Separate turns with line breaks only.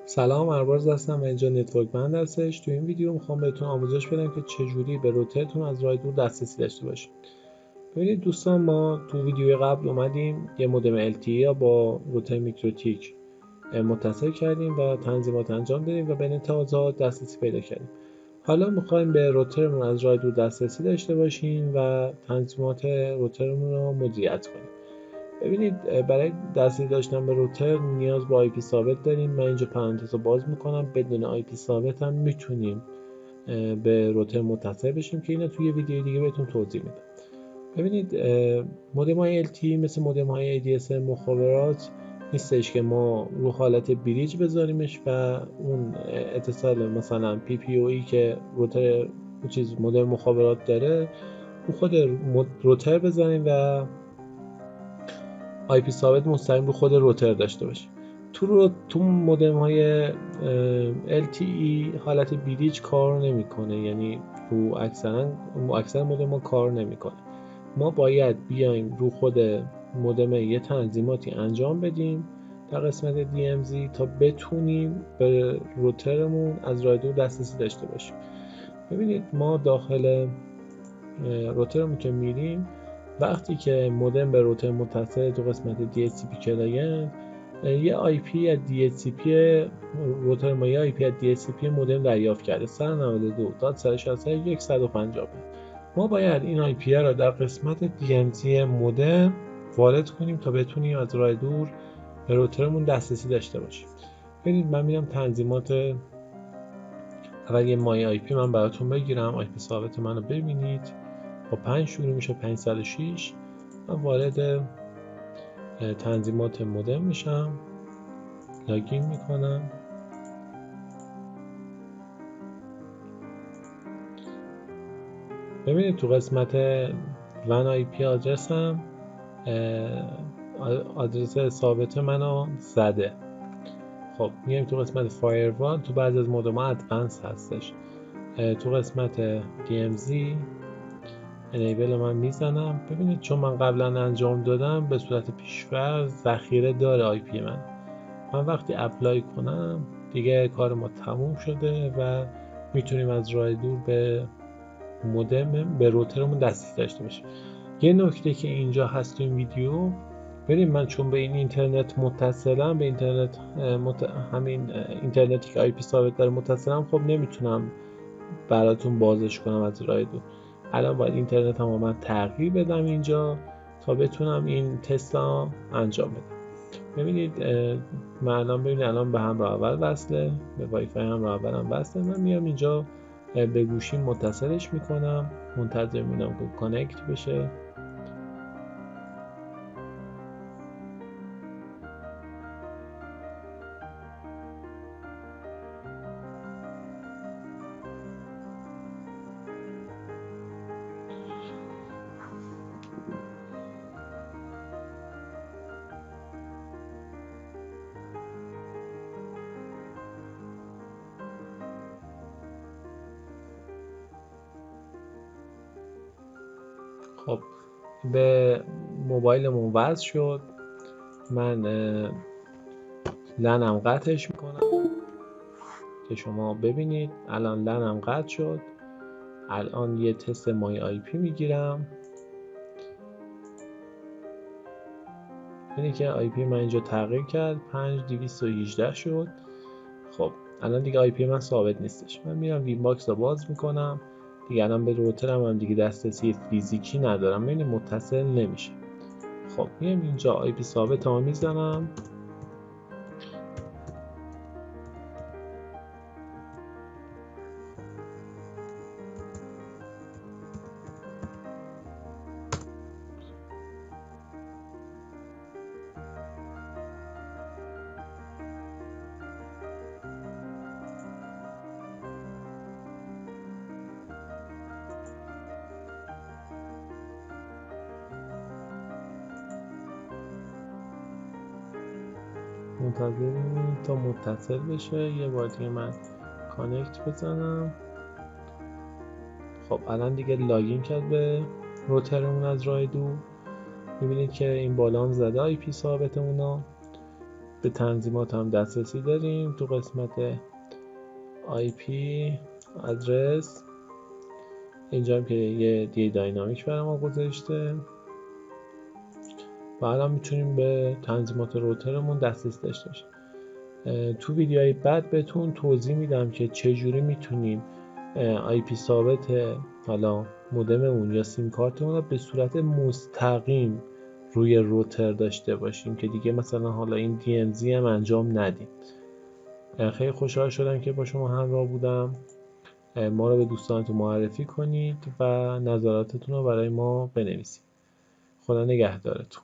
سلام، ارباز هستم و اینجا نتورک بند هستش. تو این ویدیو میخوام بهتون آموزش بدم که چجوری به روترتون از راه دور دسترسی داشته باشید. ببینید دوستان، ما تو ویدیو قبل اومدیم یه مودم LTE یا با روتر میکروتیک متصل کردیم و تنظیمات انجام دادیم و به انتهازات دسترسی پیدا کردیم. حالا میخوایم به روترمون از راه دور دسترسی داشته باشیم و تنظیمات روترمون رو مدیریت کنیم. ببینید، برای دسترسی داشتن به روتر نیاز به IP ثابت داریم. من اینجا پرانتز رو باز میکنم. بدون IP ثابت هم میتونیم به روتر متصل بشیم که اینو توی ویدیو دیگه بهتون توضیح میدم. ببینید، مودم های LTE مثل مودم های ADSL مخابرات نیستش که ما رو حالت بریج بذاریمش و اون اتصال مثلا PPOE که روتر مودم مخابرات داره رو خود روتر بزنیم و IP ثابت مستقیم رو خود روتر داشته باشیم. تو مودم های LTE حالت بریج کار نمیکنه، یعنی رو اکثر مودم ها کار نمیکنه. ما باید بیایم رو خود مودم یه تنظیماتی انجام بدیم در قسمت DMZ تا بتونیم به روترمون از راه دور دسترسی داشته باشیم. ببینید، ما داخل روترمون که میریم، وقتی که مودم به روتر متصل تو قسمت DHCP کلاینت یه IP از DHCP روتر ما یه IP از DHCP مودم دریافت کرده 192.168.150. ما باید این IP را در قسمت DMZ مودم وارد کنیم تا بتونیم از راه دور به روترمون دسترسی داشته باشیم. ببینید، من میرم تنظیمات. اول یه مای IP من براتون بگیرم. IP ثابت منو ببینید، با 5 شروع میشه، 506. من وارد تنظیمات مودم میشم، لاگین میکنم. ببینید تو قسمت ون IP آدرسم آدرس ثابت منو زده. خب میایم تو قسمت فایروال. تو بعضی از مودم ها ادوانس هستش. تو قسمت DMZ انیبل من میزنم. ببینید، چون من قبلا انجام دادم به صورت پیش‌فرض ذخیره داره IP من وقتی اپلای کنم دیگه کار ما تموم شده و میتونیم از راه دور به مودم به روترمون دسترسی داشته باشیم. یه نکته که اینجا هست تو این ویدیو، ببین من چون به این اینترنت متصلم، به اینترنت همین اینترنتی که آی پی ثابت داره متصلم، خب نمیتونم براتون بازش کنم از راه دور. الان باید اینترنت هم من تغییر بدم اینجا تا بتونم این تست ها انجام بدم. ببینید، من الان به همراه اول وصله، به وای فای همراه اولم وصله. من میام اینجا به گوشیم متصلش میکنم، منتظر میمونم که کانکت بشه. خب به موبایلمون وصل شد. من لنم قطعش میکنم که شما ببینید. الان لنم قطع شد. الان یه تست مای آی پی میگیرم. ببینید که آی پی من اینجا تغییر کرد، 5218 شد. خب الان دیگه آی پی من ثابت نیستش. من میرم وی باکس رو باز میکنم. دیگه الان به روترم هم دیگه دسترسی فیزیکی ندارم، یعنی متصل نمیشه. خب میام اینجا آی پی ثابت ها میزنم. منتظریم تا متصل بشه. یه بار دیگه من کانکت بزنم. خب الان دیگه لاگین کرد به روترمون از راه دور. میبینید که این بالا هم زده آی پی ثابتمون ها. به تنظیمات هم دسترسی داریم. تو قسمت IP آدرس اینجا هم که یه دی داینامیک برای ما گذاشته و الان میتونیم به تنظیمات روترمون دسترسی داشته باشیم. تو ویدیوهای بعد بهتون توضیح میدم که چجوری میتونیم IP ثابت حالا مودممون یا سیم کارتمون رو به صورت مستقیم روی روتر داشته باشیم که دیگه مثلا حالا این DMZ هم انجام ندیم. خیلی خوشحال شدم که با شما همراه بودم. ما رو به دوستانتون معرفی کنید و نظراتتون رو برای ما بنویسید. خدا نگهدارتون.